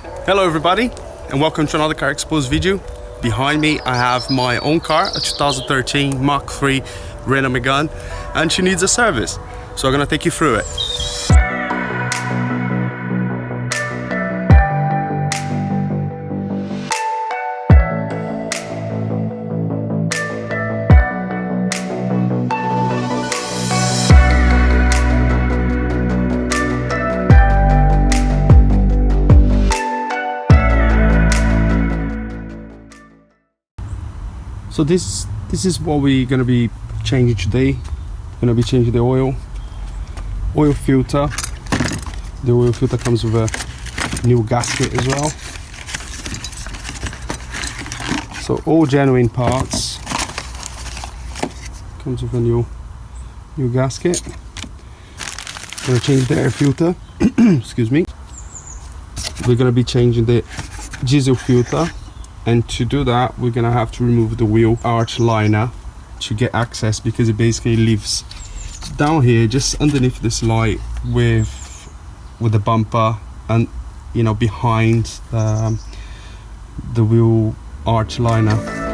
Hello everybody and welcome to another Carsexposed video. Behind me I have my own car, a 2013 Mark 3 Renault Megane, and she needs a service. So I'm gonna take you through it. So this is what we're going to be changing today. Going to be changing the oil filter. The oil filter comes with a new gasket as well. So all genuine parts. Comes with a new gasket. Going to change the air filter. Excuse me. We're going to be changing the diesel filter. And to do that, we're gonna have to remove the wheel arch liner to get access, because it basically lives down here, just underneath this light, with the bumper, and behind the wheel arch liner.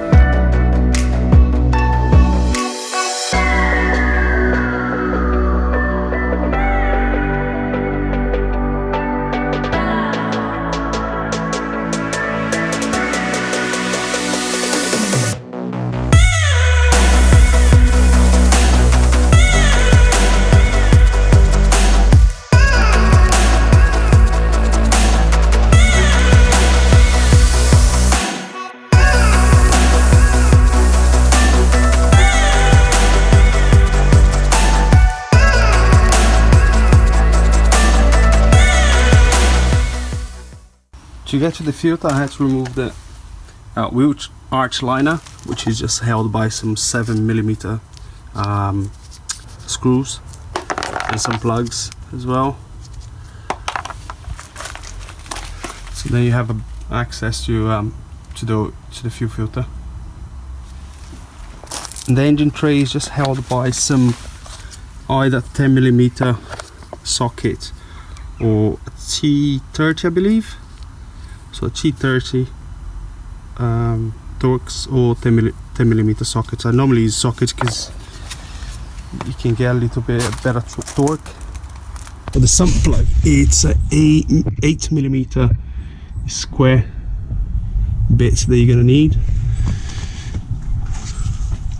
To get to the filter, I had to remove the wheel arch liner, which is just held by some 7mm screws and some plugs as well. So then you have access to the fuel filter. And the engine tray is just held by some either 10mm socket or a T30, I believe. So T30 Torx or 10mm sockets. I normally use sockets because you can get a little bit better torque. For the sump plug, it's a 8mm square bits that you're gonna need.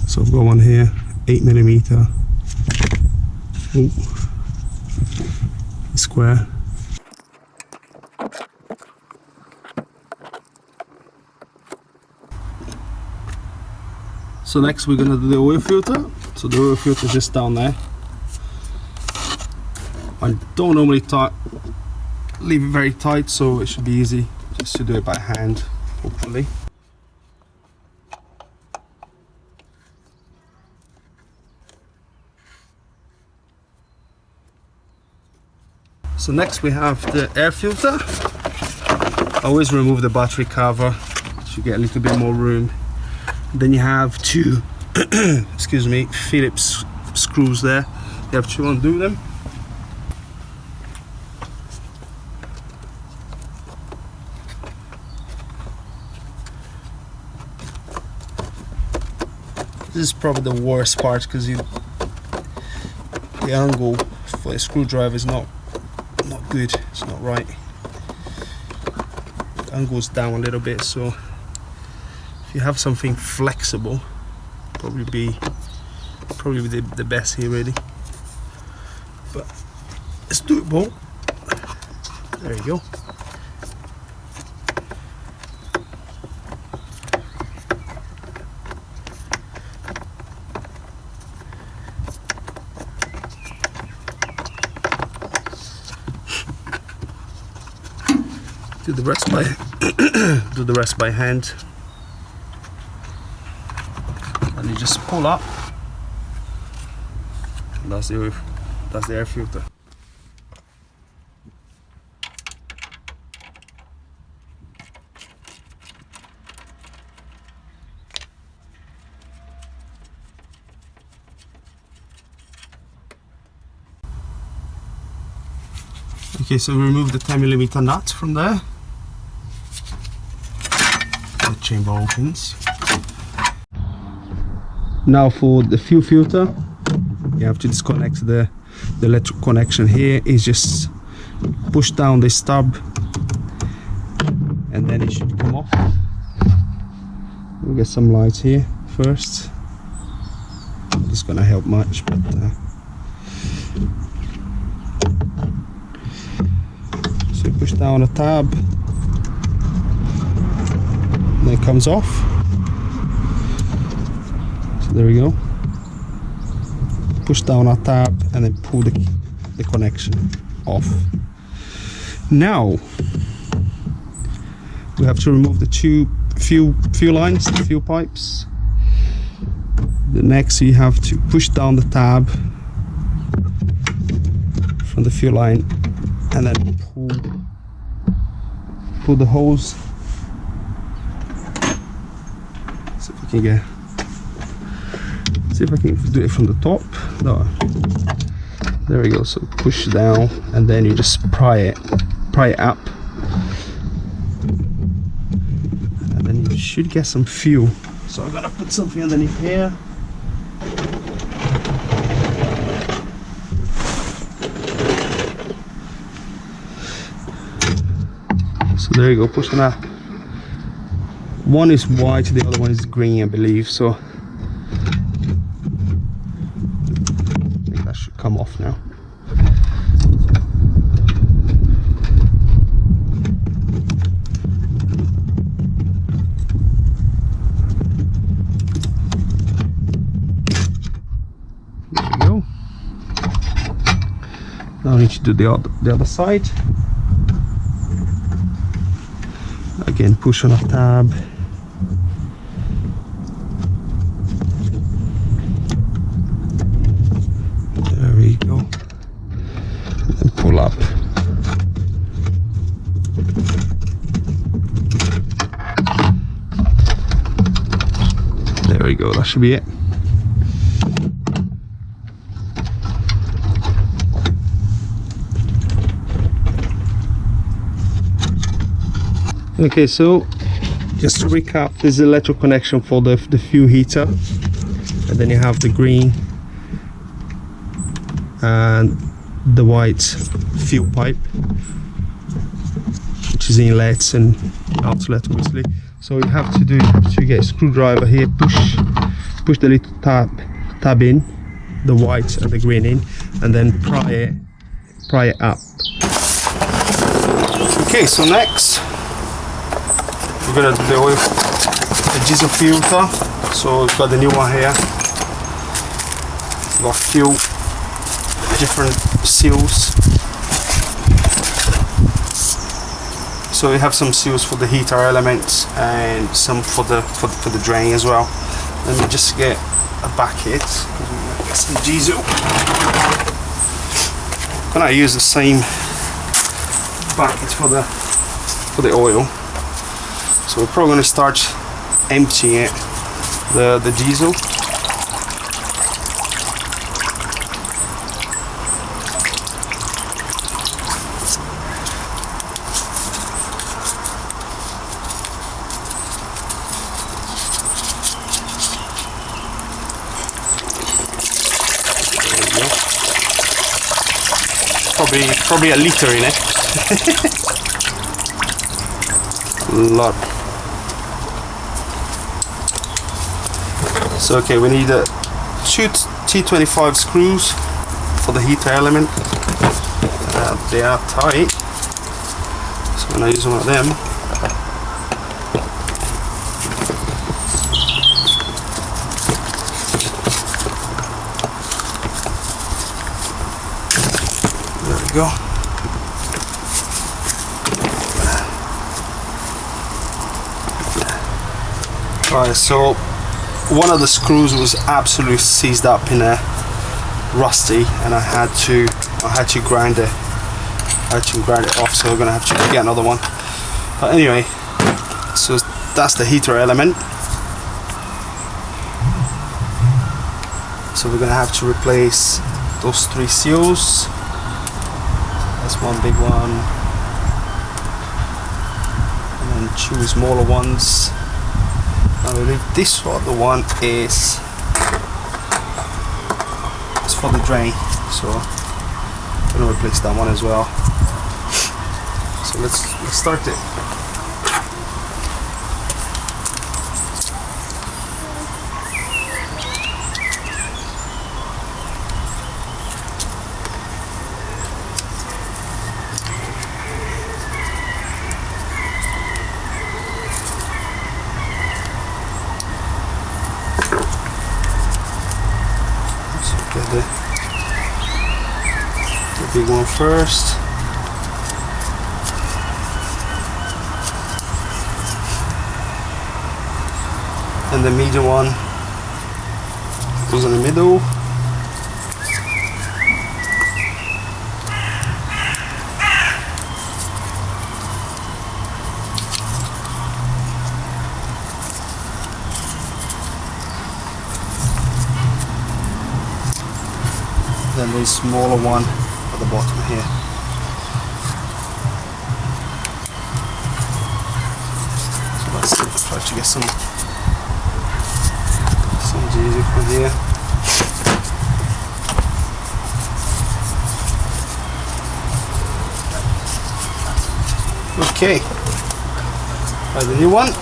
So I've got one here, 8mm square. So next we're gonna do the oil filter. So the oil filter is just down there. I don't normally leave it very tight, so it should be easy just to do it by hand, hopefully. So next we have the air filter. I always remove the battery cover to get a little bit more room. Then you have two excuse me, Phillips screws there. You have to undo them. This is probably the worst part, because the angle for a screwdriver is not good. It's not right. The angle's down a little bit, so if you have something flexible, probably be the best here, really. But it's doable. There you go. Do the rest by hand. And you just pull up, and that's the air filter. Okay, so we remove the 10mm nut from there. the chamber opens. Now for the fuel filter, you have to disconnect the electric connection here. Is just push down this tab and then it should come off. We'll get some lights here first. It's gonna help much, but so you push down a tab, then it comes off. So there we go. Push down our tab and then pull the connection off. Now we have to remove the two fuel lines, the fuel pipes. The next you have to push down the tab from the fuel line and then pull the hose. See if I can do it from the top. No. There we go. So push down and then you just pry it up, and then you should get some fuel. So I'm gonna put something underneath here. So there you go, pushing up. One is white, the other one is green, I believe. So I think that should come off now. There we go. Now we need to do the other side. Again, push on a tab. There we go. And pull up. There we go, that should be it. Okay, so just to recap, this is the electrical connection for the fuel heater, and then you have the green and the white fuel pipe, which is inlets and outlet obviously. So you have to get a screwdriver here, push the little tab in, the white and the green in, and then pry it up. Okay, so next we're gonna do the oil, the diesel filter. So we've got the new one here. We've got a few different seals. So we have some seals for the heater elements and some for the drain as well. Let me just get a bucket. Get some diesel. I'm gonna use the same bucket for the oil. So we're probably going to start emptying the diesel. There we go. Probably a liter in it. A lot. So okay, we need 2 T25 screws for the heater element. They are tight, so I'm going to use one of them. There we go. Alright, so one of the screws was absolutely seized up in there, rusty, and I had to grind it. Off, so we're gonna have to get another one. But anyway, so that's the heater element. So we're gonna have to replace those 3 seals. That's one big one, and then 2 smaller ones. I believe this other one is for the drain, so I'm gonna replace that one as well. So let's start it. The big one first. And the medium one goes in the middle. Then the smaller one at the bottom here. So let's try to get some diesel from here. Okay, try the new one.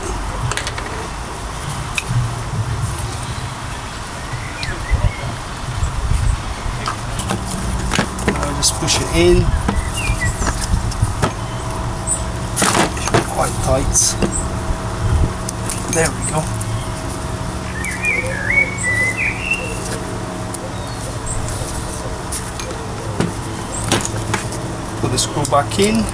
Just push it in. It should be quite tight. There we go. Put the screw back in.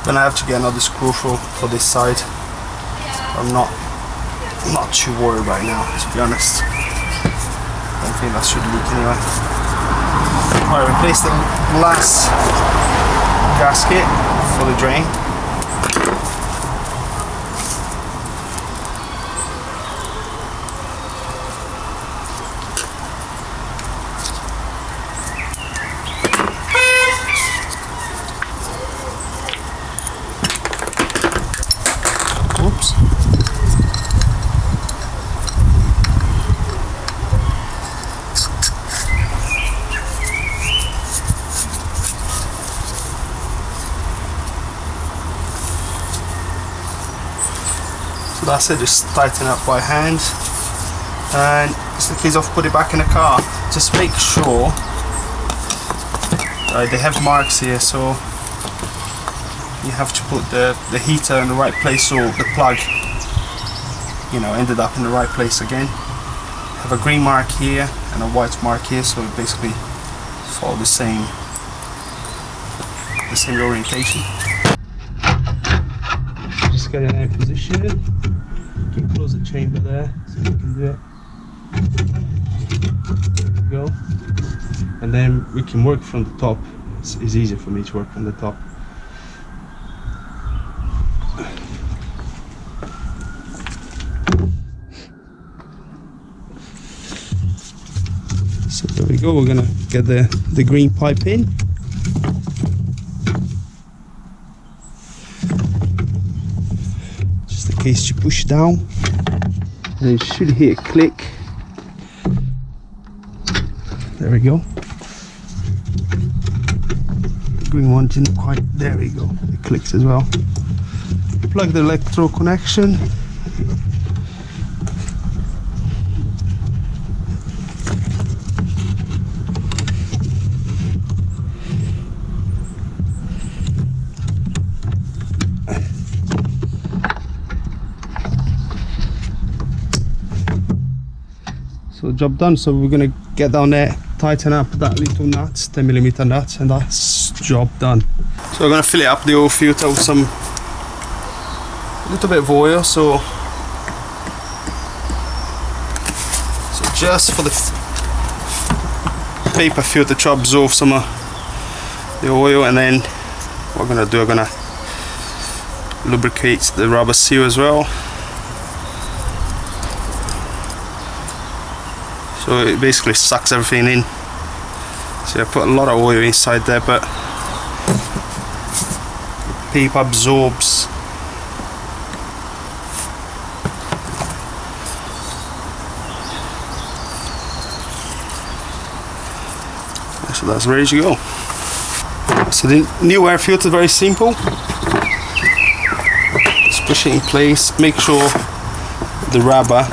Then I have to get another screw for this side. I'm not too worried right now, to be honest. I don't think that should leak anyway. Alright, replace the last gasket for the drain. Oops. So that's it, just tighten up by hand, and it's the case of put it back in the car. Just make sure they have marks here, so you have to put the heater in the right place, so the plug, you know, ended up in the right place again. Have a green mark here and a white mark here, so it basically follow the same orientation. Just get it in position. You can close the chamber there, so you can do it. There we go. And then we can work from the top. It's easier for me to work from the top. So there we go, we're gonna get the green pipe in. Just in case you push down, and you should hear a click. There we go. The green one didn't quite, there we go, it clicks as well. Plug the electro connection, So job done. So we're gonna get down there, tighten up that little nuts, 10mm nuts, and that's job done. So we're gonna fill it up the oil filter with some little bit of oil. So just for the paper filter to absorb some of the oil, and then what I'm gonna do, I'm gonna lubricate the rubber seal as well. So it basically sucks everything in. So I put a lot of oil inside there, but the paper absorbs. So that's ready to go. So the new air filter is very simple. Just push it in place, make sure the rubber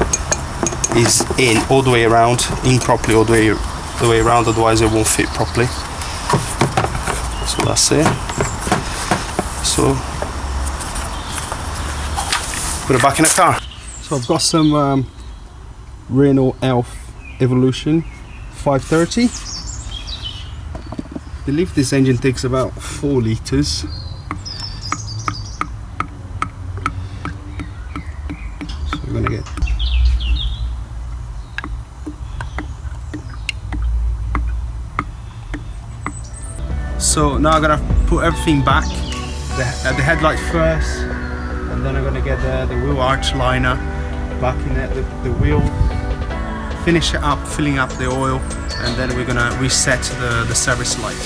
is in all the way around, in properly all the way around, otherwise it won't fit properly. So that's it. So put it back in the car. So I've got some Renault Evolution 530. I believe this engine takes about 4 litres. So we're gonna get so now I'm gonna put everything back, the headlight first, and then I'm gonna get the wheel arch liner back in it, the wheel, finish it up, filling up the oil, and then we're gonna reset the service light.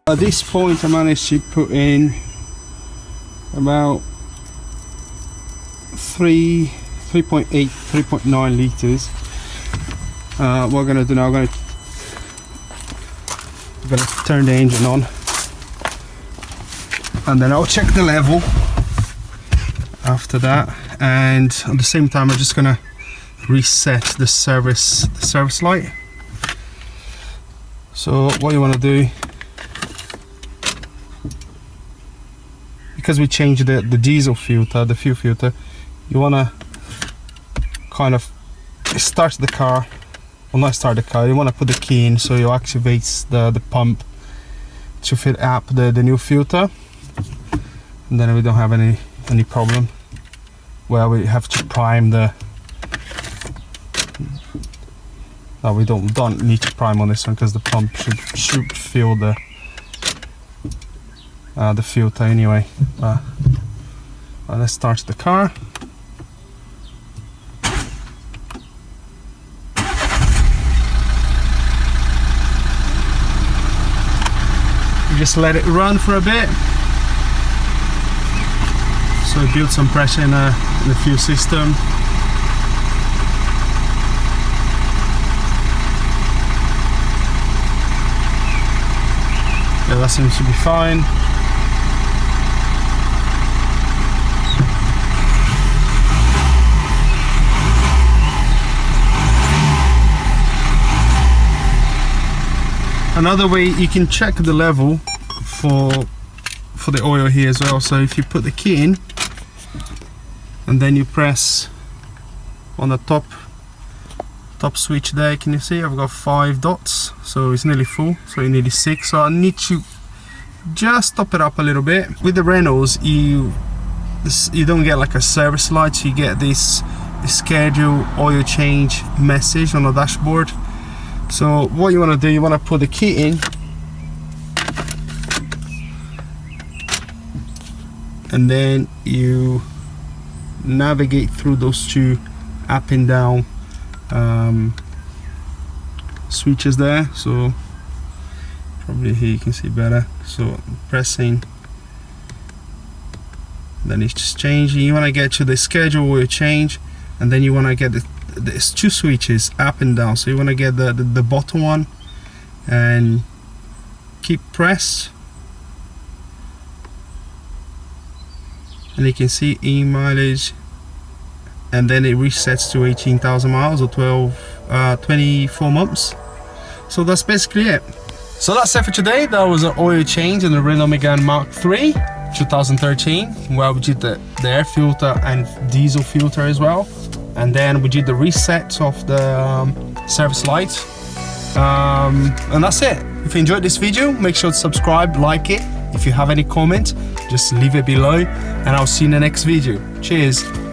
At this point I managed to put in about 3.8, 3.9 litres. What we're going to do now, I'm going to turn the engine on, and then I'll check the level after that, and at the same time I'm just going to reset the service light. So what you want to do, because we changed the diesel filter, the fuel filter, you want to kind of start the car, well not start the car, you want to put the key in so you activate the pump to fill up the new filter, and then we don't have any problem where we have to prime the, no, we don't need to prime on this one because the pump should fill the filter anyway. Let's start the car. You just let it run for a bit, so it builds some pressure in the fuel system. Yeah, that seems to be fine. Another way you can check the level for the oil here as well. So if you put the key in and then you press on the top top switch there, can you see I've got 5 dots, so it's nearly full, so you need 6, so I need to just top it up a little bit. With the Renaults you don't get like a service light, so you get this schedule oil change message on the dashboard. So what you want to do, you want to put the key in and then you navigate through those 2 up and down switches there. So probably here you can see better. So pressing, then it's just changing. You want to get to the schedule oil change, and then you want to get there's 2 switches up and down, so you want to get the bottom one and keep pressed, and you can see e-mileage, and then it resets to 18,000 miles or 24 months. So that's basically it. So that's it for today. That was an oil change in the Renault Megane MK3 2013, where we did the air filter and diesel filter as well, and then we did the reset of the service light, and that's it. If you enjoyed this video, make sure to subscribe, like it. If you have any comment, just leave it below, and I'll see you in the next video. Cheers.